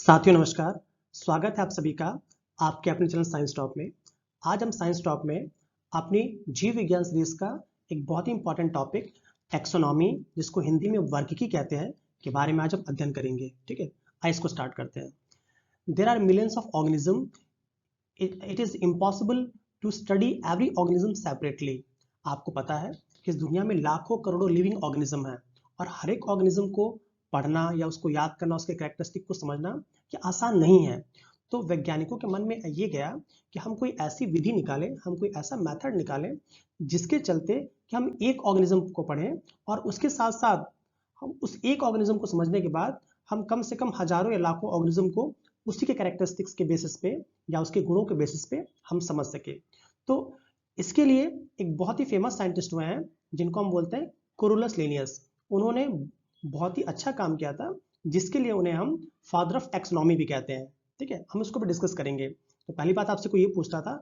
साथियों नमस्कार। स्वागत है आप सभी का आपके अपने चैनल साइंस टॉप में। आज हम साइंस टॉप में अपनी जीव विज्ञान सीरीज का एक बहुत ही इंपॉर्टेंट टॉपिक टैक्सोनॉमी, जिसको हिंदी में वर्गीकी कहते हैं, के बारे में आज हम अध्ययन करेंगे। ठीक है, आइए इसको स्टार्ट करते हैं। There are millions of organism, it is impossible to study every organism separately. आपको पता है कि इस दुनिया में लाखों करोड़ों लिविंग ऑर्गेनिज्म है और हर एक ऑर्गेनिज्म को पढ़ना या उसको याद करना, उसके कैरेक्टरिस्टिक को समझना ये आसान नहीं है। तो वैज्ञानिकों के मन में ये गया कि हम कोई ऐसी विधि निकालें, हम कोई ऐसा मेथड निकालें जिसके चलते कि हम एक ऑर्गेनिज्म को पढ़ें और उसके साथ साथ हम उस एक ऑर्गेनिज्म को समझने के बाद हम कम से कम हजारों या लाखों ऑर्गेनिज्म को उसी के कैरेक्टरिस्टिक्स के बेसिस पे या उसके गुणों के बेसिस पे हम समझ सके। तो इसके लिए एक बहुत ही फेमस साइंटिस्ट हुए हैं जिनको हम बोलते हैं कोरोलस लिनियस। उन्होंने बहुत ही अच्छा काम किया था, जिसके लिए उन्हें हम फादर ऑफ टैक्सोनॉमी भी कहते हैं। ठीक है, हम इसको भी डिस्कस करेंगे। तो पहली बात आपसे कोई ये पूछता था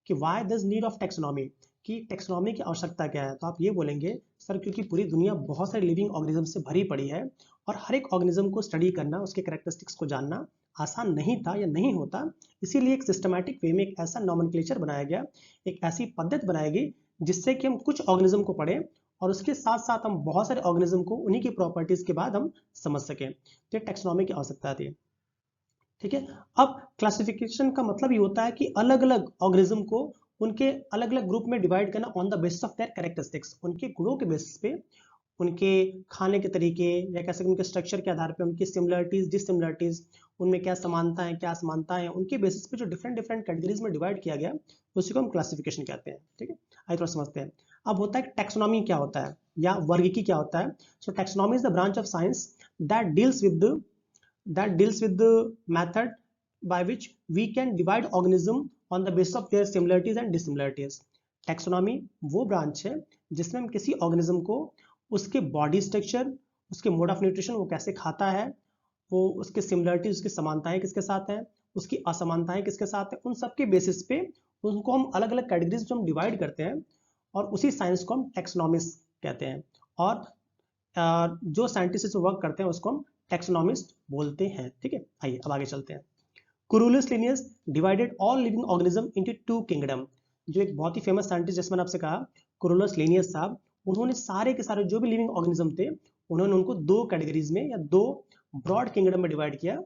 कि why does need of taxonomy, कि टैक्सोनॉमी की आवश्यकता क्या है, तो आप ये बोलेंगे सर क्योंकि पूरी दुनिया बहुत सारे लिविंग ऑर्गेनिज्म से भरी पड़ी है और हर एक ऑर्गेनिज्म को स्टडी करना, उसके कैरेक्टरिस्टिक्स को जानना आसान नहीं था या नहीं होता। इसीलिए एक सिस्टमैटिक वे में एक ऐसा नॉमेनक्लेचर बनाया गया, एक ऐसी पद्धति बनाई गई जिससे कि हम कुछ ऑर्गेनिज्म को पढ़ें और उसके साथ साथ हम बहुत सारे ऑर्गेनिज्म को उन्हीं की प्रॉपर्टीज के बाद हम समझ सकें। तो टैक्सोनॉमी की आवश्यकता थी। ठीक है, अब क्लासिफिकेशन का मतलब ये होता है कि अलग अलग ऑर्गेनिज्म को उनके अलग अलग ग्रुप में डिवाइड करना on the basis of their characteristics, उनके गुणों के बेसिस पे, उनके खाने के तरीके या कह सकते उनके स्ट्रक्चर के आधार पे, उनकी सिमिलरिटीज डिसिमिलरिटीज, उनमें क्या समानता है क्या असमानता है, उनके बेसिस पे जो डिफरेंट डिफरेंट कैटेगरीज में डिवाइड किया गया उसी को हम क्लासिफिकेशन कहते हैं। ठीक है, आइए थोड़ा समझते हैं। अब होता है टैक्सोनॉमी क्या होता है या वर्गीकी क्या होता है। So taxonomy is the branch of science that deals with the method by which we can divide organism on the basis of their similarities and dissimilarities. Taxonomy वो ब्रांच है जिसमें हम किसी ऑर्गेनिज्म को उसके बॉडी स्ट्रक्चर, उसके mode of nutrition, वो कैसे खाता है, वो उसके सिमिलरिटीज, उसकी समानताएं किसके साथ हैं, उसकी असमानताएं किसके साथ हैं, उन सब के बेसिस पे उनको हम अलग अलग कैटेगरीज में हम डिवाइड करते हैं और उसी साइंस को हम टैक्सोनॉमिस्ट कहते हैं। और जो साइंटिस्ट वर्क करते हैं उसको हम टैक्सोनॉमिस्ट बोलते हैं। ठीक है, आइए अब आगे चलते हैं। Coriolis Linnaeus divided all living organism into two kingdom। जो एक बहुत ही फेमस साइंटिस्ट जिसमें मैंने आपसे कहा Coriolis Linnaeus साहब, उन्होंने सारे के सारे जो भी लिविंग ऑर्गेनिज्म थे उन्होंने उनको दो कैटेगरीज में या दो ब्रॉड किंगडम में डिवाइड किया।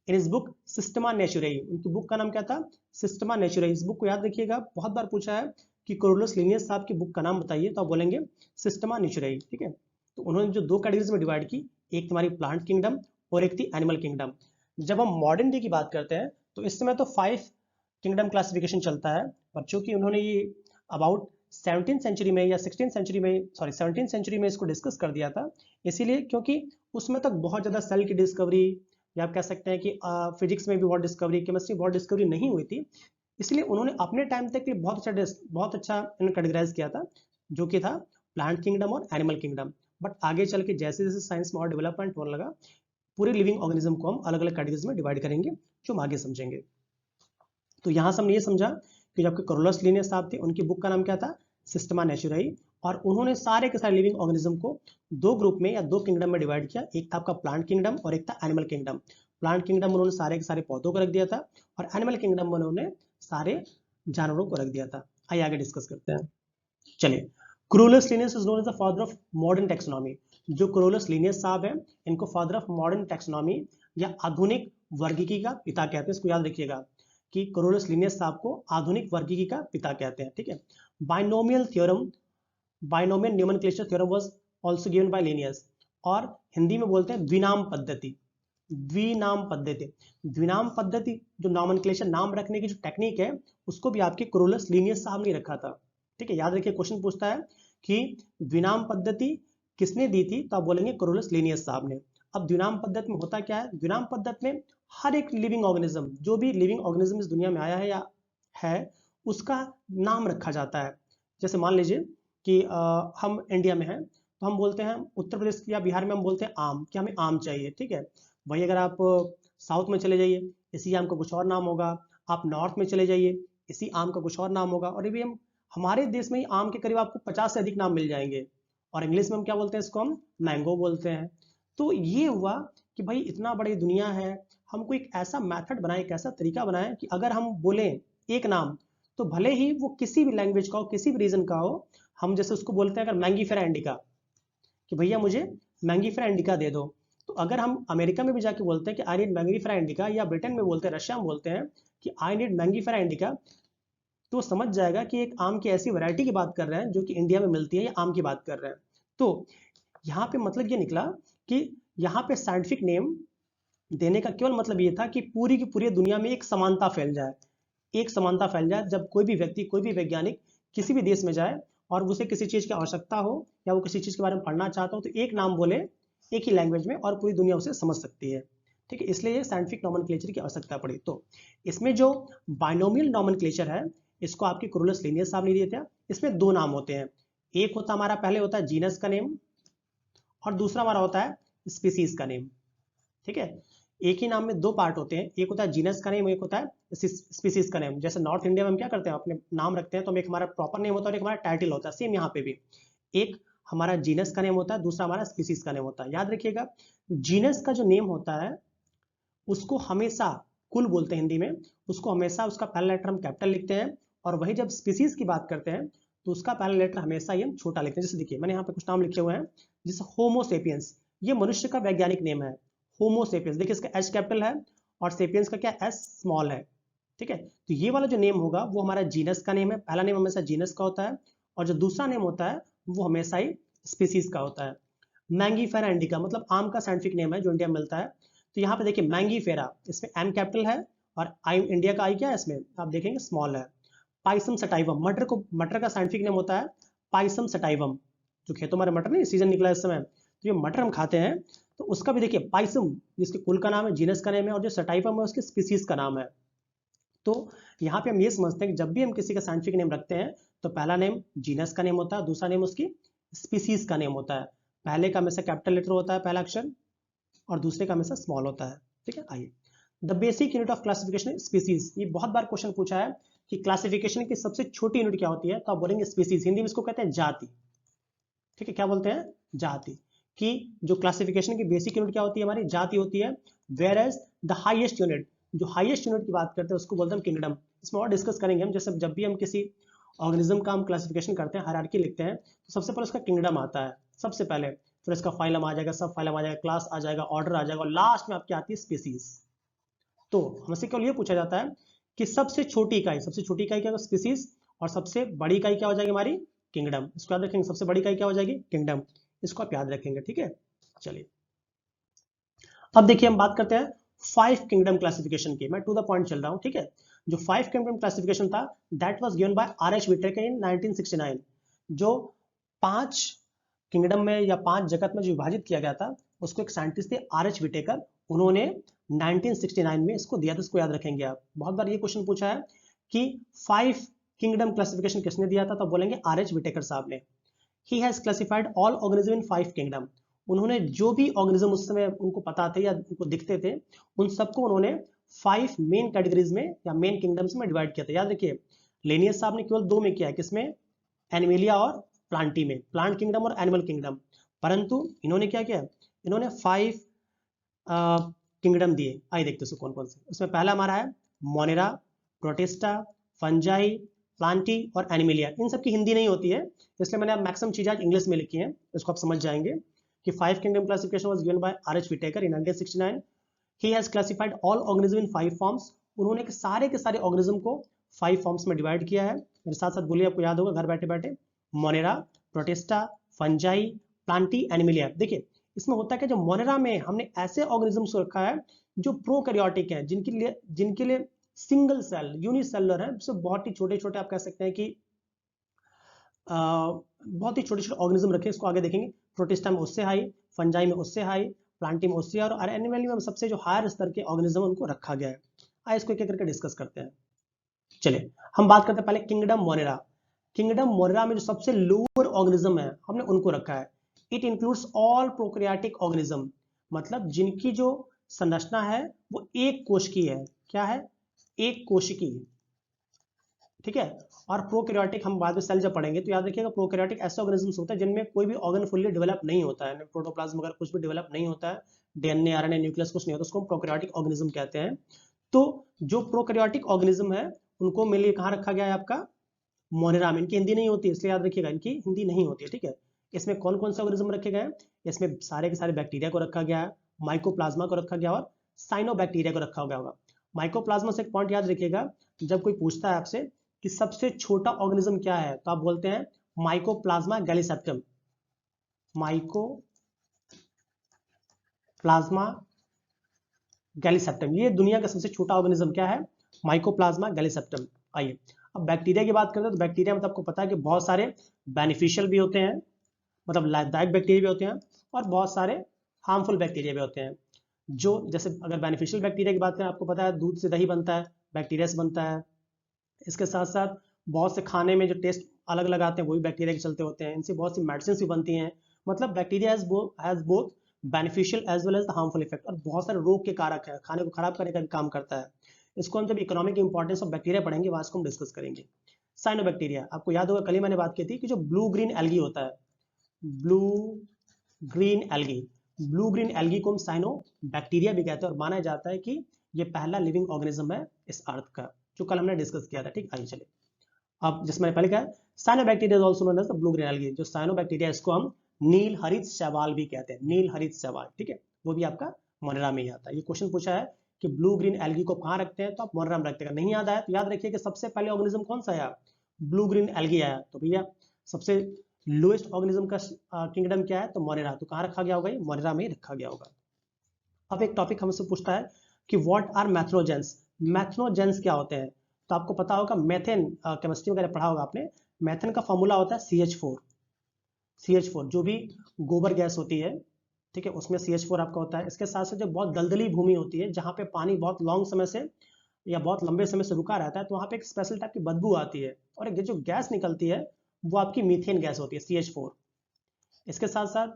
इन इस बुक सिस्टमा नेचुराई, उनकी बुक का नाम क्या था? सिस्टमा नेचुराई। इस बुक को याद रखिएगा, बहुत बार पूछा है कि Coriolis Linnaeus साहब की बुक का नाम बताइए, तो आप बोलेंगे सिस्टमा नेचुराई। ठीक है, तो उन्होंने जो दो कैटेगरीज में डिवाइड की, एक तुम्हारी प्लांट किंगडम और एक थी एनिमल किंगडम। जब हम मॉडर्न डे की बात करते हैं तो इस समय तो 5 किंगडम क्लासिफिकेशन चलता है, पर चूंकि उन्होंने ये अबाउट 17th सेंचुरी में या 16th सेंचुरी में, सॉरी 17th सेंचुरी में इसको डिस्कस कर दिया था। इसीलिए क्योंकि उसमें तक बहुत ज़्यादा सेल की डिस्कवरी या आप कह सकते हैं कि फिजिक्स में भी बहुत डिस्कवरी, केमिस्ट्री बहुत डिस्कवरी नहीं हुई थी, इसलिए उन्होंने अपने टाइम तक भी बहुत अच्छा कैटेगराइज किया था, जो कि था प्लांट किंगडम और एनिमल किंगडम। बट आगे चल के जैसे जैसे साइंस में और डेवलपमेंट होने लगा, पूरे लिविंग ऑर्गेनिज्म को हम अलग अलग कैटेगरीज में डिवाइड करेंगे, जो हम आगे समझेंगे। तो यहाँ से हमने ये समझा कि जो आपके कोरोलस लिनियस साहब थे, उनकी बुक का नाम क्या था? सिस्टमा नेचुराई। और उन्होंने सारे के सारे लिविंग ऑर्गेनिज्म को दो ग्रुप में या दो किंगडम में डिवाइड किया, एक था आपका प्लांट किंगडम और एक था एनिमल किंगडम। प्लांट किंगडम उन्होंने सारे के सारे पौधों को रख दिया था और एनिमल किंगडम में उन्होंने सारे जानवरों को रख दिया था। आइए आगे डिस्कस करते हैं। चलिए, Coriolis Linnaeus is known as the father of modern taxonomy। जो Coriolis Linnaeus साहब हैं, इनको फादर ऑफ मॉडर्न टैक्सोनॉमी या आधुनिक वर्गीकी का पिता कहते हैं। इसको याद रखिएगा कि Coriolis Linnaeus साहब को आधुनिक वर्गीकी का पिता कहते हैं। ठीक है, binomial theorem, binomial nomenclature theorem was also given by Linnaeus। और हिंदी में बोलते हैं द्विनाम पद्धति। द्विनाम पद्धति, द्विनाम पद्धति जो नोमेनक्लेचर, नाम रखने की जो टेक्निक है, उसको भी आपके Coriolis Linnaeus साहब ने रखा था। ठीक है, याद रखिए, क्वेश्चन पूछता है कि द्विनाम पद्धति किसने दी थी, तो आप बोलेंगे Coriolis Linnaeus साहब ने। अब द्विनाम पद्धति में होता क्या है? द्विनाम पद्धति में हर एक लिविंग ऑर्गेनिज्म, जो भी लिविंग ऑर्गेनिज्म इस दुनिया में आया है या है, उसका नाम रखा जाता है। जैसे मान लीजिए कि हम इंडिया में हैं, तो हम बोलते हैं उत्तर प्रदेश या बिहार में हम बोलते हैं आम, कि हमें आम चाहिए। ठीक है, वही अगर आप साउथ में चले जाइए, इसी आम का कुछ और नाम होगा। आप नॉर्थ में चले जाइए, इसी आम का कुछ और नाम होगा। और ये भी हम हमारे देश में ही आम के करीब आपको 50 से अधिक नाम मिल जाएंगे। और इंग्लिश में हम क्या बोलते हैं? इसको हम मैंगो बोलते हैं। तो ये हुआ कि भाई इतना बड़ी दुनिया है, हमको एक ऐसा मेथड बनाए, एक ऐसा तरीका बनाए कि अगर हम बोलें एक नाम तो भले ही वो किसी भी लैंग्वेज का हो, किसी भी रीजन का हो, हम जैसे उसको बोलते हैं अगर मैंगीफेरा इंडिका कि भैया मुझे मैंगीफेरा इंडिका दे दो, तो अगर हम अमेरिका में भी जाके बोलते हैं कि आई नीड मैंगीफेरा इंडिका, या ब्रिटेन में बोलते हैं, रशिया में बोलते हैं कि आई नीड मैंगीफेरा इंडिका, तो समझ जाएगा कि एक आम की ऐसी वैरायटी की बात कर रहे हैं जो कि इंडिया में मिलती है, या आम की बात कर रहे हैं। तो यहाँ पे मतलब ये निकला कि यहाँ पे साइंटिफिक नेम देने का केवल मतलब ये था कि पूरी की पूरी दुनिया में एक समानता फैल जाए, एक समानता फैल जाए। जब कोई भी व्यक्ति, कोई भी वैज्ञानिक किसी भी देश में जाए और उसे किसी चीज़ की आवश्यकता हो या वो किसी चीज़ के बारे में पढ़ना चाहता हो, तो एक नाम बोले एक ही लैंग्वेज में और पूरी दुनिया उसे समझ सकती है। ठीक है, इसलिए ये साइंटिफिक नॉमेनक्लेचर की आवश्यकता पड़ी। तो इसमें जो बाइनोमियल नॉमेनक्लेचर है, इसको आपके कुरुलस लीनियस साहब ने दिया था। इसमें दो नाम होते हैं, एक होता हमारा पहले होता है जीनस का नेम और दूसरा हमारा होता है स्पीसीज का नेम। ठीक है, एक ही नाम में दो पार्ट होते हैं, एक होता है जीनस का नेम, एक होता है स्पीसीज का नेम। जैसे नॉर्थ इंडिया में हम क्या करते हैं, अपने नाम रखते हैं तो एक हमारा प्रॉपर नेम होता है और एक हमारा टाइटल होता है। सेम यहाँ पे भी एक हमारा जीनस का नेम होता है, दूसरा हमारा स्पीसीज का नेम होता है। याद रखिएगा, जीनस का जो नेम होता है उसको हमेशा, कुल बोलते हैं हिंदी में, उसको हमेशा उसका पहला लेटर हम कैपिटल लिखते हैं, और वही जब स्पीसीज की बात करते हैं तो उसका पहला लेटर हमेशा ही हम छोटा लिखते हैं। जैसे देखिए मैंने यहाँ पे कुछ नाम लिखे हुए हैं, जैसे होमोसेपियंस, ये मनुष्य का वैज्ञानिक नेम है, होमोसेपियंस। देखिए इसका एच कैपिटल है और सेपियंस का क्या एस स्मॉल है। ठीक है, तो ये वाला जो नेम होगा वो हमारा जीनस का नेम है, पहला नेम हमेशा जीनस का होता है, और जो दूसरा नेम होता है वो हमेशा ही स्पीसीज का होता है। मैंगीफेरा इंडिका मतलब आम का साइंटिफिक नेम है जो इंडिया में मिलता है। तो यहाँ पे देखिए मैंगीफेरा, इसमें एम कैपिटल है और आई, इंडिया का आई क्या है इसमें, आप देखेंगे स्मॉल है। पाइसम सटाइवम, मटर का साइंटिफिक नेम होता है पाइसम सटाइवम। जो खेतों में मटर नहीं सीजन निकला इस समय, तो ये मटर हम खाते हैं, तो उसका भी देखिए पाइसम, जिसके कुल का नाम है, जीनस का नेम है, और जो सटाइवम है उसके स्पीसीज का नाम है। तो यहाँ पे हम ये समझते हैं कि जब भी हम किसी का साइंटिफिक नेम रखते हैं तो पहला नेम जीनस का नेम होता है, दूसरा नेम उसकी स्पीसीज का नेम होता है। पहले का हमेशा कैपिटल लेटर होता है पहला अक्षर, और दूसरे का हमेशा स्मॉल होता है। ठीक है, आइए the basic unit of classification species. ये बहुत बार क्वेश्चन पूछा है कि क्लासिफिकेशन की सबसे छोटी यूनिट क्या होती है, तो आप बोलेंगे स्पीसीज। हिंदी में इसको कहते हैं जाति। ठीक है, क्या बोलते हैं, जाति। कि जो क्लासिफिकेशन की बेसिक यूनिट क्या होती है, हमारी जाति होती है। Whereas the highest unit, जो हाईएस्ट यूनिट की बात करते हैं उसको बोलते हैं किंगडम। इसमें और डिस्कस करेंगे हम, जैसे जब भी हम किसी ऑर्गेनिज्म का हम क्लासिफिकेशन करते हैं, हायरार्की लिखते हैं, तो सबसे पहले उसका किंगडम आता है सबसे पहले, फिर इसका फाइलम आ जाएगा, सब फाइलम आ जाएगा, क्लास आ जाएगा, ऑर्डर आ जाएगा, और लास्ट में आपकी आती है स्पीसीज। तो हमसे केवल ये पूछा जाता है कि सबसे छोटी इकाई, सबसे छोटी इकाई क्या होगा, स्पीसीज, और सबसे बड़ी इकाई क्या हो जाएगी हमारी, किंगडम। इसको याद रखेंगे, सबसे बड़ी इकाई क्या हो जाएगी, किंगडम। इसको आप याद रखेंगे। ठीक है, चलिए अब देखिए हम बात करते हैं 5 किंगडम क्लासिफिकेशन की। मैं टू द पॉइंट चल रहा हूं। ठीक है, जो 5 किंगडम क्लासिफिकेशन था that was given by R H Whittaker in 1969। जो 5 किंगडम में या 5 जगत में जो विभाजित किया गया था, उसको एक साइंटिस्ट थे आर एच विटेकर, उन्होंने 1969 में इसको दिया था। इसको याद रखेंगे आप, बहुत बार ये क्वेश्चन पूछा है कि 5 किंगडम क्लासिफिकेशन किसने दिया था, तो बोलेंगे आर एच विटेकर साहब ने। ही has classified all organism in 5 kingdom. उन्होंने जो भी ऑर्गेनिज्म उस समय उनको पता थे या उनको दिखते थे, उन सबको उन्होंने 5 मेन कैटेगरीज में या मेन किंगडम्स में डिवाइड किया था। याद रखिए, लेनियस साहब ने केवल 2 में किया है, किसमें, एनिमेलिया और प्लांटी में, प्लांट किंगडम और एनिमल किंगडम। परंतु इन्होंने क्या किया, इन्होंने 5 किंगडम दिए। आइए देखते हैं कौन कौन से। उसमें पहला हमारा है मोनेरा, प्रोटिस्टा, फंजाई, प्लांटी और एनिमेलिया। इन सब की हिंदी नहीं होती है, इसलिए मैंने अब मैक्सिमम चीजें आज इंग्लिश में लिखी हैं, इसको आप समझ जाएंगे कि 5 kingdom classification was given by R H Whittaker in 1969। He has classified all organism in 5 forms. उन्होंने के सारे ऑर्गेनिज्म को 5 फॉर्म्स में डिवाइड किया है। मेरे साथ साथ बोलिए, आपको याद होगा घर बैठे बैठे, Monera, protista, fungi, Plantae, animalia. देखिए इसमें होता है कि जो मोनेरा में हमने ऐसे ऑर्गेनिजम्स को रखा है जो प्रोकैरियोटिक है, जिनके लिए सिंगल सेल यूनिसेलुलर है, जो बहुत ही छोटे छोटे, आप कह सकते हैं कि बहुत ही छोटे छोटे ऑर्गेनिज्म रखे। इसको आगे देखेंगे। प्रोटिस्टा में उससे हाई, फंजाई में उससे हाई, प्लांटी में उससे, और एनिमल में सबसे जो हायर स्तर के ऑर्गेनिज्म उनको रखा गया है। आइए इसको एक एक करके डिस्कस करते हैं। चलिए हम बात करते हैं पहले किंगडम मोनेरा। किंगडम मोनेरा में जो सबसे लोअर ऑर्गेनिज्म है हमने उनको रखा है। It includes all prokaryotic organism, मतलब जिनकी जो संरचना है वो एक कोश की है। क्या है, एक कोशिकी। ठीक है, और प्रोकैरियोटिक हम बाद में सेल जब पढ़ेंगे तो याद रखिएगा, प्रोकैरियोटिक ऐसे ऑर्गेनिजम्स होते हैं जिनमें कोई भी ऑर्गन फुल्ली डेवलप नहीं होता है, प्रोटोप्लाज्म वगैरह कुछ भी डेवलप नहीं होता है, डीएनए आरएनए न्यूक्लियस कुछ नहीं होता, उसको हम प्रोकैरियोटिक ऑर्गेनिज्म कहते हैं। तो जो प्रोकैरियोटिक ऑर्गेनिज्म है उनको मेरे लिए कहाँ रखा गया है आपका मोनेरा में। इनकी हिंदी नहीं होती है इसलिए याद रखिएगा, इनकी हिंदी नहीं होती है, ठीक है। इसमें कौन कौन से ऑर्गेनिज्म रखे गए हैं, इसमें सारे के सारे बैक्टीरिया को रखा गया है, माइकोप्लाज्मा को रखा गया और साइनोबैक्टीरिया को रखा गया होगा। माइकोप्लाज्मा से एक पॉइंट याद रखिएगा, जब कोई पूछता है आपसे कि सबसे छोटा ऑर्गेनिज्म क्या है तो आप बोलते हैं माइकोप्लाज्मा गैलीसेप्टम। माइकोप्लाज्मा गैलीसेप्टम, ये दुनिया का सबसे छोटा ऑर्गेनिज्म क्या है, माइकोप्लाज्मा गैलीसेप्टम। आइए अब बैक्टीरिया की बात करते हैं, तो बैक्टीरिया मतलब आपको पता है कि बहुत सारे बेनिफिशियल भी होते हैं, मतलब लाभदायक बैक्टीरिया भी होते हैं, और बहुत सारे हार्मफुल बैक्टीरिया भी होते हैं। जो जैसे अगर बेनिफिशियल बैक्टीरिया की बात करें, आपको पता है दूध से दही बनता है, बैक्टीरिया से बनता है। इसके साथ साथ बहुत से खाने में जो टेस्ट अलग अलग आते हैं वो भी बैक्टीरिया के चलते होते हैं। इनसे बहुत सी मेडिसिन भी बनती हैं। मतलब bacteria has both beneficial as well as the harmful effect, और बहुत सारे रोग के कारक है, खाने को खराब करने का भी काम करता है। इसको हम जब इकोनॉमिक इंपॉर्टेंस ऑफ बैक्टीरिया पढ़ेंगे वहां इसको हम डिस्कस करेंगे। साइनोबैक्टीरिया, आपको याद होगा कल ही मैंने बात की थी कि जो ब्लू ग्रीन एल्गी होता है, blue green algae, blue green algae को हम साइनोबैक्टीरिया भी कहते हैं, और माना जाता है कि ये पहला लिविंग ऑर्गेनिज्म है इस अर्थ का, जो कल हमने डिस्कस किया था, ठीक। आइए चलिए अब जिसमें मैंने पहले कहा cyanobacteria is also known as the blue green algae. जो साइनोबैक्टीरिया इसको हम नील हरित शैवाल भी कहते हैं, नील हरित शैवाल, ठीक है। वो भी आपका मोनेरा में ही आता है। ये क्वेश्चन पूछा है कि ब्लू ग्रीन एल्गी को कहाँ रखते हैं, तो आप मोनेरा में रखते हैं। नहीं याद आया तो याद रखिए कि सबसे पहले ऑर्गेनिज्म कौन सा आया, ब्लू ग्रीन एल्गी आया। तो भैया सबसे लोएस्ट ऑर्गेनिज्म का किंगडम क्या है, तो मोनेरा। तो कहाँ रखा गया होगा, ये मोनेरा में ही रखा गया होगा। अब एक टॉपिक हमसे पूछता है कि व्हाट आर मैथनोजेंस। मैथनोजेंस क्या होते हैं, तो आपको पता होगा मेथेन, केमिस्ट्री वगैरह पढ़ा होगा आपने। मेथेन का फॉर्मूला होता है CH4। CH4 जो भी गोबर गैस होती है, ठीक है, उसमें CH4 आपका होता है। इसके साथ साथ जो बहुत दलदली भूमि होती है जहाँ पे पानी बहुत लॉन्ग समय से या बहुत लंबे समय से रुका रहता है, तो वहाँ पे एक स्पेशल टाइप की बदबू आती है, और एक जो गैस निकलती है वो आपकी मीथेन गैस होती है, CH4। इसके साथ साथ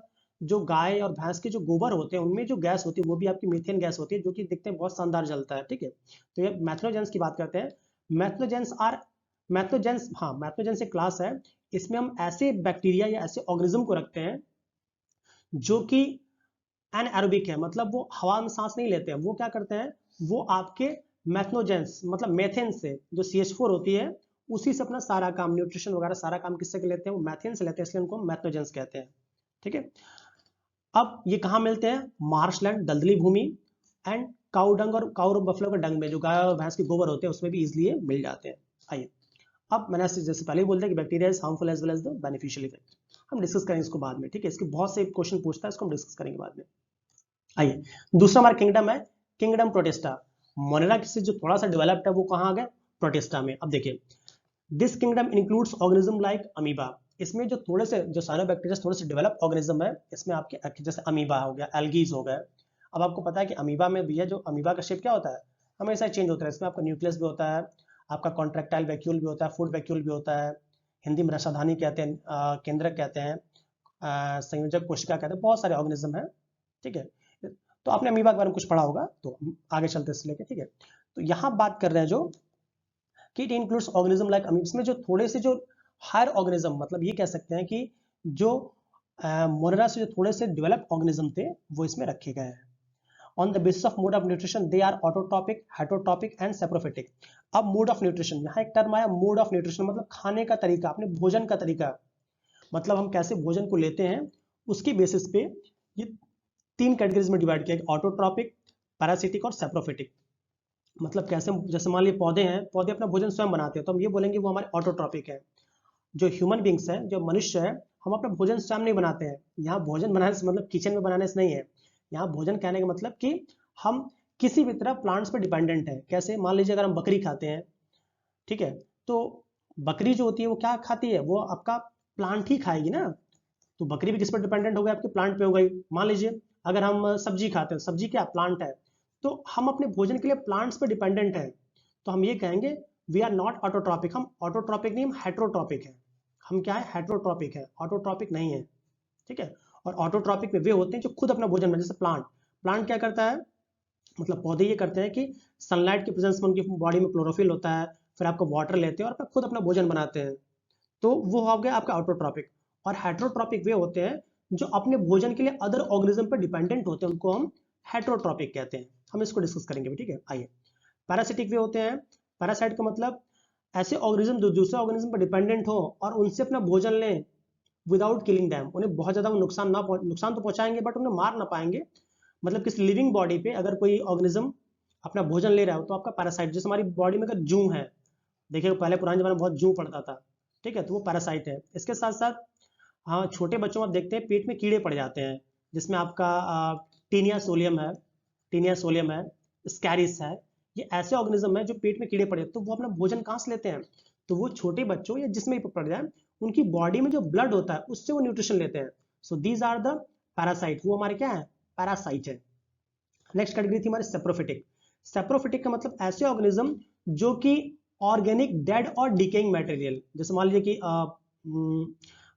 जो गाय और भैंस के जो गोबर होते हैं उनमें जो गैस होती है वो भी आपकी मीथेन गैस होती है, जो कि दिखते हैं बहुत शानदार जलता है, ठीक है। तो ये मैथनोजेंस की बात करते हैं। मैथनोजेंस, हाँ, मैथनोजेंस एक क्लास है। इसमें हम ऐसे बैक्टीरिया या ऐसे ऑर्गेनिज्म को रखते हैं जो कि एनएरोबिक है, मतलब वो हवा में सांस नहीं लेते हैं। वो क्या करते हैं, वो आपके मैथनोजेंस मतलब मेथेन से जो CH4 होती है उसी से अपना सारा काम, न्यूट्रिशन वगैरह सारा काम किससे लेते हैं, वो मैथेन से लेते हैं, इसलिए उनको मैथनोजेंस कहते हैं, ठीक है। अब ये कहाँ मिलते हैं, मार्शलैंड, दलदली भूमि, एंड काउ डंग और काउ बफलो के डंग में, जो गाय और भैंस के गोबर होते हैं उसमें भी इजिली मिल जाते हैं। आइए अब मैंने जैसे पहले ही बोल दिया कि bacteria is harmful as well as the beneficial effect. हम डिस्कस करेंगे इसको बाद में, ठीक है। इसके बहुत से क्वेश्चन पूछता है, इसको हम डिस्कस करेंगे बाद में। आइए दूसरा हमारा किंगडम है किंगडम प्रोटिस्टा। मोनेरा से जो थोड़ा सा डेवलप्ड है वो कहाँ आ गया, प्रोटिस्टा में। अब देखिए this kingdom includes organism like amoeba. इसमें जो थोड़े से जो साइनोबैक्टीरिया थोड़े से डेवलप ऑर्गेनिज्म है, इसमें आपके जैसे अमीबा हो गया, एल्गीज हो गए। अब आपको पता है कि अमीबा में भी है, जो अमीबा का शेप क्या होता है, हमेशा चेंज होता है। इसमें आपका न्यूक्लियस भी होता है, आपका कॉन्ट्रेक्टाइल वैक्यूल भी होता है, फूड वैक्यूल भी होता है, हिंदी में रसाधानी कहते हैं, केंद्रक कहते हैं, संयोजक कोशिका कहते हैं, बहुत सारे ऑर्गेनिज्म है, ठीक है। तो आपने अमीबा के बारे में कुछ पढ़ा होगा, तो आगे चलते इससे लेके, ठीक है। तो यहाँ बात कर रहे हैं जो कि इट इंक्लूड्स ऑर्गेनिज्म लाइक अमीब। इसमें जो थोड़े से जो हायर ऑर्गेनिज्म, मतलब ये कह सकते हैं कि जो मोनेरा से जो थोड़े से डेवलप ऑर्गेनिज्म थे वो इसमें रखे गए हैं। On the basis of mode of nutrition they are autotrophic, heterotrophic and saprophytic. अब मोड ऑफ न्यूट्रिशन, यहाँ एक टर्म आया मोड ऑफ न्यूट्रिशन, मतलब खाने का तरीका, अपने भोजन का तरीका, मतलब हम कैसे भोजन को लेते हैं उसके बेसिस पे ये तीन कैटेगरीज में डिवाइड किया, ऑटोट्रॉपिक, पैरासिटिक और सेप्रोफिटिक। मतलब कैसे, जैसे मान लीजिए पौधे हैं, पौधे अपना भोजन स्वयं बनाते हैं, तो हम ये बोलेंगे वो हमारे ऑटोट्रॉपिक है। जो ह्यूमन बींग्स है, जो मनुष्य है, हम अपना भोजन स्वयं नहीं बनाते हैं। यहाँ भोजन बनाने से मतलब किचन में बनाने से नहीं है, यहाँ भोजन कहने का मतलब कि हम किसी भी तरह प्लांट्स पर डिपेंडेंट है। कैसे, मान लीजिए अगर हम बकरी खाते हैं, ठीक है, तो बकरी जो होती है वो क्या खाती है, वो आपका प्लांट ही खाएगी ना। तो बकरी भी किस पर डिपेंडेंट हो गई, आपके प्लांट पे हो गई। मान लीजिए अगर हम सब्जी खाते हैं, सब्जी क्या प्लांट है, तो हम अपने भोजन के लिए प्लांट्स पर डिपेंडेंट है। तो हम ये कहेंगे वी आर नॉट ऑटोट्रॉपिक। हम ऑटोट्रॉपिक नहीं, हम हेट्रोट्रॉपिक है। हम क्या है, हेट्रोट्रॉपिक है, ऑटोट्रॉपिक नहीं है, ठीक है। और ऑटोट्रॉपिक में वे होते हैं जो खुद अपना भोजन, जैसे प्लांट, प्लांट क्या करता है, मतलब पौधे ये करते हैं कि सनलाइट की प्रेजेंस में उनकी बॉडी में क्लोरोफिल होता है, फिर आपका वाटर लेते हैं और खुद अपना भोजन बनाते हैं। तो वो हो गया आपका ऑटोट्रॉपिक। और हेट्रोट्रॉपिक वे होते हैं जो अपने भोजन के लिए अदर ऑर्गेनिज्म पर डिपेंडेंट होते हैं, उनको हम हेटरोट्रॉपिक कहते हैं, हम इसको डिस्कस करेंगे भी, ठीक है। आइए, पैरासिटिक वे होते हैं, पैरासाइट का मतलब ऐसे ऑर्गेनिज्म जो दूसरे ऑर्गेनिज्म पर डिपेंडेंट हो और उनसे अपना भोजन लें विदाउट किलिंग दैम, उन्हें बहुत ज्यादा नुकसान तो पहुंचाएंगे बट उन्हें मार ना पाएंगे। मतलब किसी लिविंग बॉडी पे अगर कोई ऑर्गेनिज्म अपना भोजन ले रहा हो तो आपका पैरासाइट, जैसे हमारी बॉडी में अगर जू है, देखिए पहले पुराने जमाने में बहुत जू पड़ता था, ठीक है, तो वो पैरासाइट है। इसके साथ साथ हाँ, छोटे बच्चों में आप देखते हैं पेट में कीड़े पड़ जाते हैं, जिसमें आपका टीनिया सोलियम है, स्कैरिस है, ये ऐसे ऑर्गेनिज्म है जो पेट में कीड़े पड़े तो वो अपना भोजन कहाँ से लेते हैं, तो वो छोटे बच्चों या जिसमें भी पड़ जाए उनकी बॉडी में जो ब्लड होता है उससे वो न्यूट्रिशन लेते हैं। So these are the parasite, वो हमारे क्या है, पैरासाइट है। नेक्स्ट कैटेगरी थी हमारी सेप्रोफिटिक। सेप्रोफिटिक का मतलब ऐसे ऑर्गेनिज्म जो कि ऑर्गेनिक डेड और डिकेइंग मटेरियल, जैसे मान लीजिए कि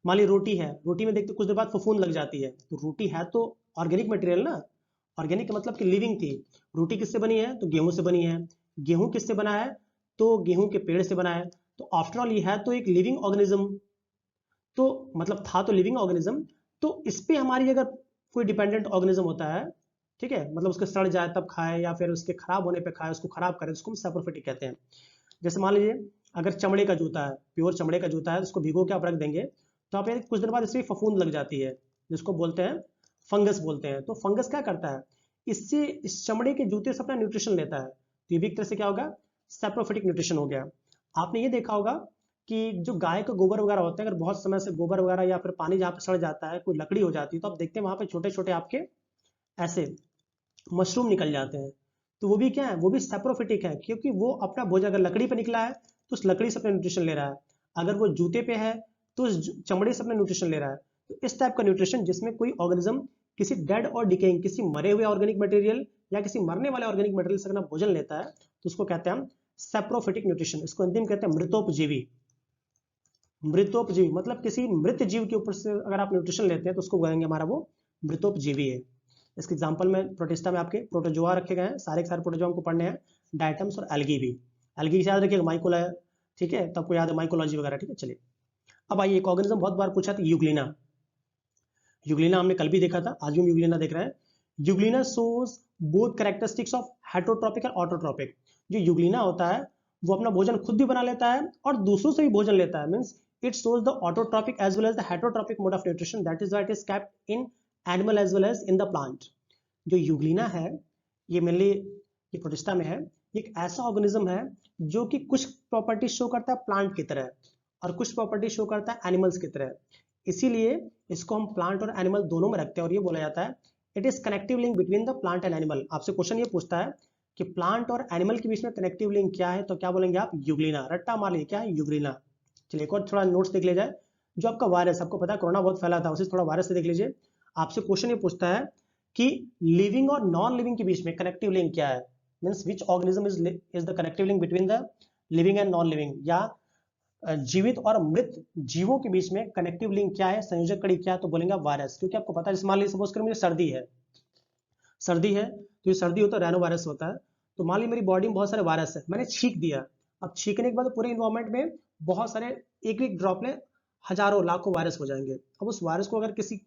मान लीजिए रोटी है, रोटी में देखते कुछ देर बाद फफूंद लग जाती है, तो रोटी है तो ऑर्गेनिक मटेरियल ना, ऑर्गेनिक का मतलब कि लिविंग थी। रोटी किससे बनी है, तो गेहूं से बनी है। गेहूं किससे बना है, तो गेहूं के पेड़ से बना है। तो आफ्टर ऑल ये है तो एक लिविंग ऑर्गेनिज्म, तो मतलब था तो लिविंग ऑर्गेनिज्म। तो इस पे हमारी अगर कोई डिपेंडेंट ऑर्गेनिज्म होता है, ठीक है, मतलब उसके सड़ जाए तब खाए या फिर उसके खराब होने पे खाए, उसको खराब करे, उसको हम सेप्रोफिटिक कहते हैं। जैसे मान लीजिए अगर चमड़े का जूता है, प्योर चमड़े का जूता है, उसको भिगो के आप रख देंगे तो आप कुछ दिन बाद इससे फफूंद लग जाती है, जिसको बोलते हैं फंगस बोलते हैं। तो फंगस क्या करता है, इससे इस चमड़े के जूते से अपना न्यूट्रिशन लेता है, तो ये भी एक तरह से क्या होगा, सेप्रोफिटिक न्यूट्रिशन हो गया। आपने ये देखा होगा कि जो गाय का गोबर वगैरह होता है, अगर बहुत समय से गोबर वगैरह या फिर पानी जहाँ पे सड़ जाता है, कोई लकड़ी हो जाती है, तो आप देखते हैं वहां पे छोटे छोटे आपके ऐसे मशरूम निकल जाते हैं, तो वो भी क्या है, वो भी सेप्रोफिटिक है, क्योंकि वो अपना भोजन अगर लकड़ी पे निकला है तो उस लकड़ी से अपना न्यूट्रिशन ले रहा है, अगर वो जूते पे है तो उस चमड़े से अपना न्यूट्रिशन ले रहा है। तो इस टाइप का न्यूट्रिशन जिसमें कोई ऑर्गेनिज्म किसी डेड और डिकेइंग, किसी मरे हुए ऑर्गेनिक मटेरियल या किसी मरने वाले ऑर्गेनिक मटेरियल से अपना भोजन लेता है, तो उसको कहते हैं हम सेप्रोफिटिक न्यूट्रिशन। इसको अंतिम कहते हैं मृतोपजीवी। मृतोपजीवी मतलब किसी मृत जीव के ऊपर से अगर आप न्यूट्रिशन लेते हैं तो उसको कहेंगे हमारा वो मृतोपजीवी है। इसके एग्जांपल में प्रोटिस्टा में आपके प्रोटोजोआ रखे गए हैं, सारे के सारे प्रोटोजोआ को पढ़ने हैं, डायटम्स और एल्गी भी। एल्गी से याद रखिएगा माइकोला, ठीक है, तब को याद है माइकोलॉजी वगैरह, ठीक है। चलिए अब आइए, एक ऑर्गेनिज्म बहुत बार पूछा था, यूग्लिना। यूग्लिना हमने कल भी देखा था, आज भी हम यूग्लिना देख रहे हैं। Euglena shows both characteristics of heterotrophic और ऑटोट्रॉपिक। जो यूग्लिना होता है वो अपना भोजन खुद भी बना लेता है और दूसरों से भी भोजन लेता है, means it shows the autotrophic as well as the heterotrophic mode of nutrition, that is why it is kept in animal as well as in the plant. जो यूग्लिना है ये मेनली ये प्रोटिस्टा में है, एक ऐसा ऑर्गेनिज्म है जो कि कुछ प्रॉपर्टी शो करता है प्लांट की तरह और कुछ प्रॉपर्टी शो करता है एनिमल्स की तरह, इसीलिए इसको हम प्लांट और एनिमल दोनों में रखते हैं और ये बोला जाता है it is connective link between the plant and animal. आपसे क्वेश्चन ये पूछता है कि प्लांट और एनिमल के बीच में कनेक्टिव लिंक क्या है, तो क्या बोलेंगे आप, यूग्लिना। रट्टा मार लीजिए क्या है, यूग्लिना। चलिए एक और थोड़ा नोट्स देख लिया जाए। जो आपका वायरस, आपको पता है कोरोना बहुत फैला था, उसे थोड़ा वायरस से देख लीजिए। आपसे क्वेश्चन ये पूछता है कि लिविंग और नॉन लिविंग के बीच में कनेक्टिव लिंक क्या है, means which organism is the connective link between the living and non living, या जीवित और मृत जीवों के बीच में कनेक्टिव लिंक क्या है, संयोजक कड़ी क्या है, तो बोलेंगे वायरस। क्योंकि आपको पता है, जैसे मान लीजिए सपोज करें मुझे सर्दी है तो ये सर्दी होता है रैनो वायरस होता है। तो मान लीजिए मेरी बॉडी में बहुत सारे वायरस है, मैंने छींक दिया, अब छींकने के बाद पूरे इन्वायरमेंट में बहुत सारे एक एक ड्रॉपलेट हजारों लाखों वायरस हो जाएंगे। अब उस वायरस को अगर किसी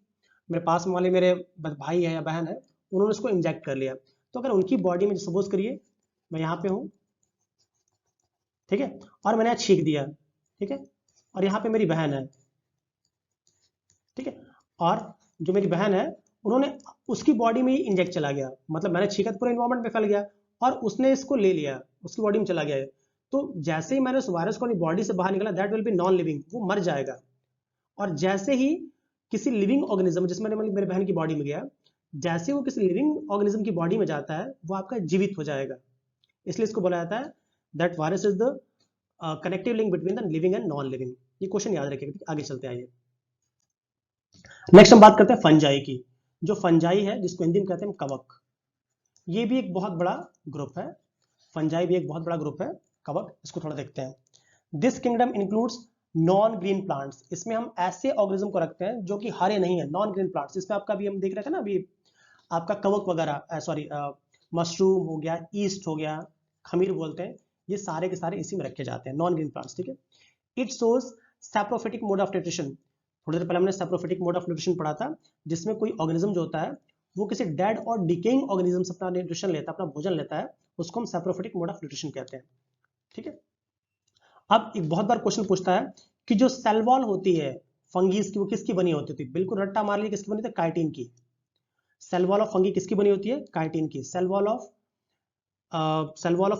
मेरे पास वाले मेरे भाई है या बहन है, उन्होंने उसको इंजेक्ट कर लिया, तो अगर उनकी बॉडी में सपोज करिए मैं यहाँ पे हूँ, ठीक है, और मैंने छींक दिया, ठीक है, और यहाँ पे मेरी बहन है, ठीक है, और जो मेरी बहन है उन्होंने उसकी बॉडी में ही इंजेक्ट चला गया, मतलब मैंने छींका तो पूरे इन्वायरमेंट में फैल गया और उसने इसको ले लिया, उसकी बॉडी में चला गया है। तो जैसे ही मैंने उस वायरस को अपनी बॉडी से बाहर निकला, that will be non living, वो मर जाएगा। और जैसे ही किसी लिविंग ऑर्गेनिज्म, जिसमें मेरे बहन की बॉडी में गया, जैसे वो किसी लिविंग ऑर्गेनिज्म की बॉडी में जाता है वो आपका जीवित हो जाएगा। इसलिए इसको बोला जाता है that virus is the connective link between the living and non living. ये क्वेश्चन याद रखिएगा। आगे चलते आइए, नेक्स्ट हम बात करते हैं फंजाई की। जो फंजाई है जिसको हिंदी में कहते हैं कवक, ये भी एक बहुत बड़ा ग्रुप है। फंजाई भी एक बहुत बड़ा ग्रुप है, कवक, इसको थोड़ा देखते हैं। This kingdom includes non green plants. इसमें हम ऐसे ऑर्गेनिज्म को रखते हैं जो कि हरे नहीं है, नॉन ग्रीन प्लांट्स। इसमें आपका भी हम देख रहे थे ना अभी, आपका कवक वगैरह, सॉरी मशरूम हो गया, ईस्ट हो गया, खमीर बोलते हैं, ये सारे के सारे इसी में रखे जाते हैं, नॉन ग्रीन प्लांट्स, ठीक है। It shows saprophytic mode of nutrition. थोड़ी देर पहले हमने सैप्रोफिटिक मोड ऑफ न्यूट्रिशन पढ़ा था, जिसमें कोई ऑर्गेनिज्म जो होता है वो किसी डेड और डिकेइंग ऑर्गेनिज्म से अपना न्यूट्रिशन लेता है, अपना भोजन लेता है, उसको हम सैप्रोफिटिक मोड ऑफ न्यूट्रिशन कहते हैं। ठीक है। अब एक बहुत बार क्वेश्चन पूछता है कि जो सेल वॉल होती है फंगीज की, वो किसकी बनी होती थी? बिल्कुल रट्टा मार लीजिए, किसकी बनी थी? काइटिन की। सेल वॉल ऑफ फंगी किसकी बनी होती है? काइटिन की। सेल वॉल ऑफ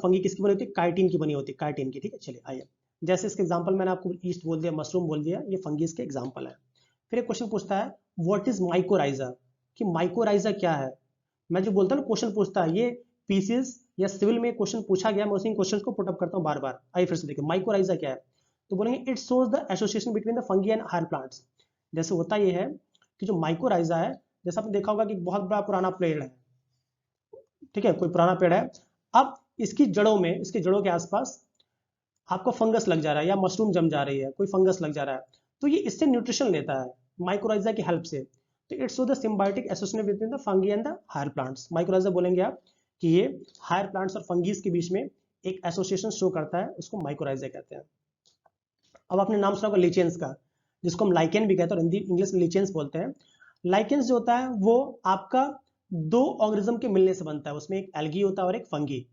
फंगी किसकी बनी होती है? काइटिन की बनी होती है, काइटिन की। ठीक है, चलिए आइए। जैसे इसके एग्जांपल मैंने आपको ईस्ट बोल दिया, मशरूम बोल दिया, ये फंगीज के एग्जांपल है। फिर एक क्वेश्चन पूछता है व्हाट इज माइकोराइजा, कि माइकोराइजा क्या है। मैं जो बोलता हूँ क्वेश्चन पूछता है, ये पीसीएस या सिविल में क्वेश्चन पूछा गया, मैं उसी क्वेश्चन को पुटअप करता हूँ बार बार। आइए फिर से देखिए, माइकोराइजा क्या है। तो बोलेंगे it shows the association between the fungi and higher plants. जैसे होता ये है कि जो माइकोराइजा है, जैसे आपने देखा होगा कि बहुत बड़ा पुराना पेड़ है, ठीक है, कोई पुराना पेड़ है, अब इसकी जड़ों में, इसकी जड़ों के आसपास आपको फंगस लग जा रहा है या मशरूम जम जा रही है, कोई फंगस लग जा रहा है, तो ये इससे न्यूट्रिशन लेता है माइक्रोराइजा की हेल्प से। तो it's so the symbiotic association between the fungi and the higher plants. Mycorrhiza बोलेंगे आप कि ये हायर प्लांट्स और फंगीज के बीच में एक एसोसिएशन शो करता है, उसको माइक्रोराइजा कहते हैं। अब आपने नाम सुना होगा लिचेंस का, जिसको हम लाइकेन भी कहते हैं और हिंदी इंग्लिश में लिचेंस बोलते हैं। लाइकेंस जो होता है वो आपका दो ऑर्गेनिज्म के मिलने से बनता है, उसमें एक एल्गी होता है और एक फंगी।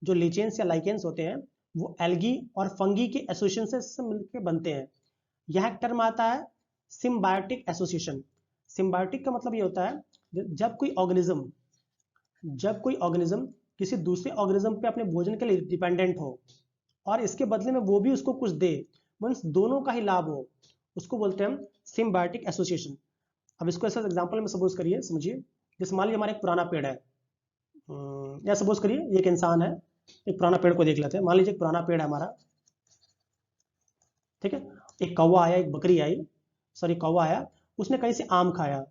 जो लिचेंस या लाइकेंस होते हैं वो एल्गी और फंगी के एसोसिएशन से मिलकर बनते हैं। यह एक टर्म आता है सिम्बायोटिक एसोसिएशन। सिम्बायोटिक का मतलब ये होता है जब कोई ऑर्गेनिज्म किसी दूसरे ऑर्गेनिज्म पे अपने भोजन के लिए डिपेंडेंट हो और इसके बदले में वो भी उसको कुछ दे, मींस दोनों का ही लाभ हो, उसको बोलते हैं हम सिम्बायोटिक एसोसिएशन। अब इसको ऐसा एग्जांपल में सपोज करिए, समझिए, जैसे मान लीजिए हमारा एक पुराना पेड़ है, या सपोज करिए ये एक इंसान है, एक पुराना पेड़ को देख लेते हैं। मान लीजिए एक पुराना पेड़ है हमारा, ठीक है, एक कौवा आया, एक बकरी आई, सॉरी कौवा आया, उसने कहीं से आम खाया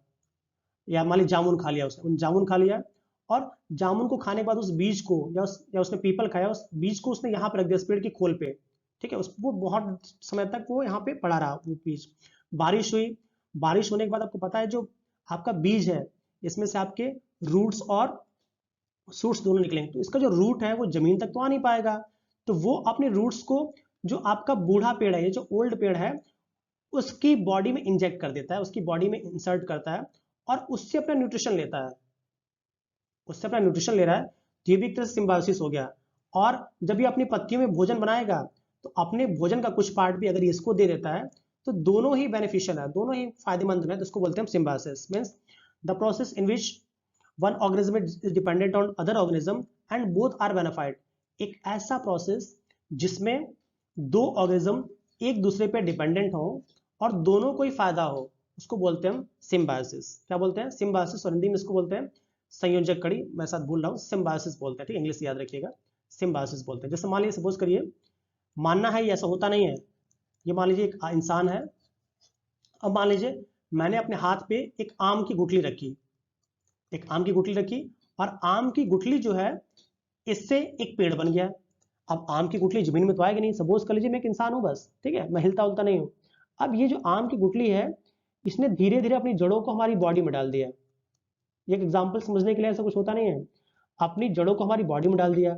या मान लीजिए जामुन खा लिया, उसने जामुन खा लिया, और जामुन को खाने के बाद उस बीज को या उसने पीपल खाया, उस बीज को उसने यहाँ पे रख दिया, इस पेड़ की खोल पे, ठीक है, वो बहुत समय तक वो यहाँ पे पड़ा रहा वो बीज। बारिश हुई, बारिश होने के बाद आपको पता है जो आपका बीज है, इसमें से आपके रूट्स और सूट्स दोनों निकलेंगे, तो इसका जो रूट है वो जमीन तक तो आ नहीं पाएगा, तो वो अपने रूट्स को जो आपका बूढ़ा पेड़ है, ये जो ओल्ड पेड़ है, उसकी बॉडी में इंजेक्ट कर देता है, उसकी बॉडी में इंसर्ट करता है और उससे अपना न्यूट्रिशन लेता है, उससे अपना न्यूट्रिशन ले रहा है। तो ये भी एक तरह से सिम्बायोसिस हो गया। और जब ये अपनी पत्तियों में भोजन बनाएगा तो अपने भोजन का कुछ पार्ट भी अगर इसको दे देता है, तो दोनों ही बेनिफिशियल है, दोनों ही फायदेमंद है, तो इसको बोलते हैं symbiosis. Means the process in which one organism is dependent on other organism and both are benefited. एक ऐसा प्रोसेस जिसमें दो ऑर्गेनिज्म एक दूसरे पे डिपेंडेंट हो और दोनों को ही फायदा हो, उसको बोलते हैं हम सिम्बायोसिस। क्या बोलते हैं? सिम्बायोसिस। और हिंदी में इसको बोलते हैं संयोजक कड़ी, मैं साथ भूल रहा हूँ, सिम्बायोसिस बोलते हैं, ठीक है, इंग्लिश याद रखिएगा, सिम्बायोसिस बोलते हैं। जैसे मान लीजिए, सपोज करिए, मानना है ये ऐसा होता नहीं है, ये मान लीजिए एक इंसान है, अब मान लीजिए मैंने अपने हाथ पे एक आम की गुठली रखी, एक आम की गुठली रखी, और आम की गुठली जो है इससे एक पेड़ बन गया। अब आम की गुठली जमीन में तो आएगी नहीं, सपोज कर लीजिए मैं एक इंसान हूं बस, ठीक है, मैं हिलता उलता नहीं हूं। अब ये जो आम की गुठली है, इसने धीरे धीरे अपनी जड़ों को हमारी बॉडी में डाल दिया। एक एग्जाम्पल समझने के लिए, ऐसा कुछ होता नहीं है, अपनी जड़ों को हमारी बॉडी में डाल दिया,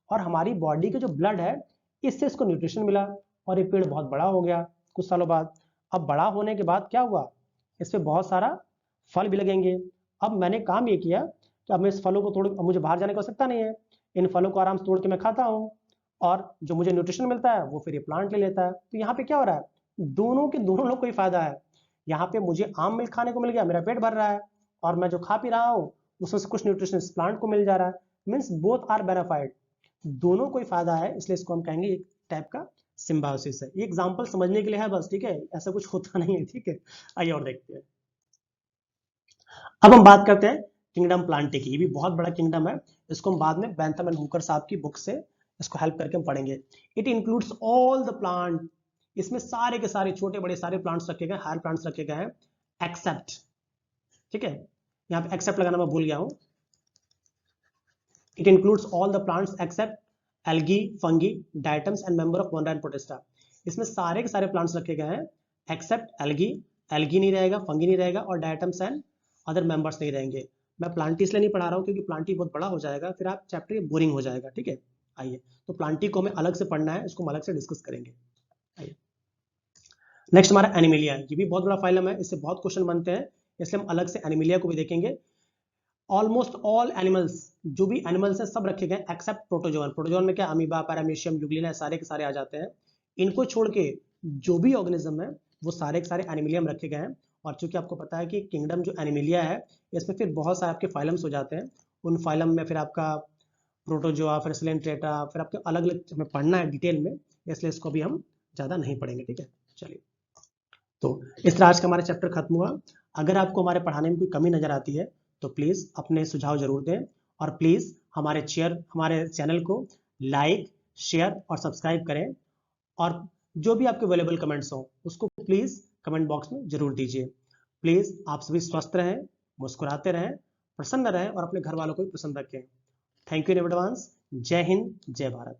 और हमारी बॉडी का जो ब्लड है इससे इसको न्यूट्रिशन मिला, और ये पेड़ बहुत बड़ा हो गया कुछ सालों बाद। अब बड़ा होने के बाद क्या हुआ, इस पर बहुत सारा फल भी लगेंगे। अब मैंने काम ये किया कि अब मैं इस फलों को तोड़, अब मुझे बाहर जाने की आवश्यकता नहीं है, इन फलों को आराम से तोड़ के मैं खाता हूँ, और जो मुझे न्यूट्रिशन मिलता है वो फिर ये प्लांट ले लेता है। तो यहाँ पे क्या हो रहा है, दोनों के दोनों लोग को ही फायदा है। यहाँ पे मुझे आम मिल्क खाने को मिल गया, मेरा पेट भर रहा है, और मैं जो खा पी रहा हूँ उसमें से कुछ न्यूट्रिशन इस प्लांट को मिल जा रहा है। मीन्स बोथ आर बेनिफाइड, दोनों को ही फायदा है, इसलिए इसको हम कहेंगे एक टाइप का सिम्बायोसिस है। ये एग्जांपल समझने के लिए है बस, ठीक है, ऐसा कुछ होता नहीं है, ठीक है। आइए और देखते हैं। अब हम बात करते हैं किंगडम प्लांटे की। ये भी बहुत बड़ा किंगडम है, इसको हम बाद में बैंथम एंड हुकर साहब की बुक से इसको हेल्प करके हम पढ़ेंगे। It includes all the plant, इसमें सारे के सारे छोटे बड़े सारे प्लांट्स रखे गए, हायर प्लांट्स रखे गए हैं, एक्सेप्ट, ठीक है, यहाँ पे एक्सेप्ट लगाना मैं भूल गया हूं। It includes all the plants except algae, fungi, diatoms and member of monera and protista. इसमें सारे के सारे प्लांट्स रखे गए हैं एक्सेप्ट एल्गी, एल्गी नहीं रहेगा, फंगी नहीं रहेगा, और डाइटम्स एंड अदर मेंबर्स नहीं रहेंगे। मैं प्लांटी इसलिए नहीं पढ़ा रहा हूँ क्योंकि प्लांटी बहुत बड़ा हो जाएगा, फिर आप चैप्टर बोरिंग हो जाएगा, ठीक है। आइए, तो प्लांटी को हमें अलग से पढ़ना है, इसको हम अलग से डिस्कस करेंगे। आइए, नेक्स्ट हमारा एनिमिलिया। ये भी बहुत बड़ा फाइलम है, इससे बहुत क्वेश्चन बनते हैं, इसलिए हम अलग से एनिमिलिया को भी देखेंगे। ऑलमोस्ट ऑल एनिमल्स, जो भी एनिमल्स हैं सब रखे गए एक्सेप्ट प्रोटोजोन। प्रोटोजोन में क्या, अमीबा, पैरामीशियम, यूग्लिना, सारे के सारे आ जाते हैं। इनको छोड़ के जो भी ऑर्गेनिज्म है वो सारे के सारे एनिमिलियम रखे गए हैं। और चूंकि आपको पता है कि किंगडम जो एनिमिलिया है इसमें फिर बहुत सारे आपके फाइलम्स हो जाते हैं। उन फाइलम में फिर आपका प्रोटोजोआ, फिर सिलेंट्रेटा, फिर आपके अलग अलग हमें पढ़ना है डिटेल में, इसलिए इसको भी हम ज़्यादा नहीं पढ़ेंगे। ठीक है, चलिए, तो इस तरह आज का हमारा चैप्टर खत्म हुआ। अगर आपको हमारे पढ़ाने में कोई कमी नजर आती है तो प्लीज़ अपने सुझाव जरूर दें, और प्लीज़ हमारे चैनल को लाइक, शेयर और सब्सक्राइब करें। और जो भी आपके अवेलेबल कमेंट्स हो उसको प्लीज़ कमेंट बॉक्स में जरूर दीजिए। प्लीज़ आप सभी स्वस्थ रहें, मुस्कुराते रहें, प्रसन्न रहें और अपने घर वालों को भी प्रसन्न रखें। Thank you in advance. जय हिंद, जय भारत।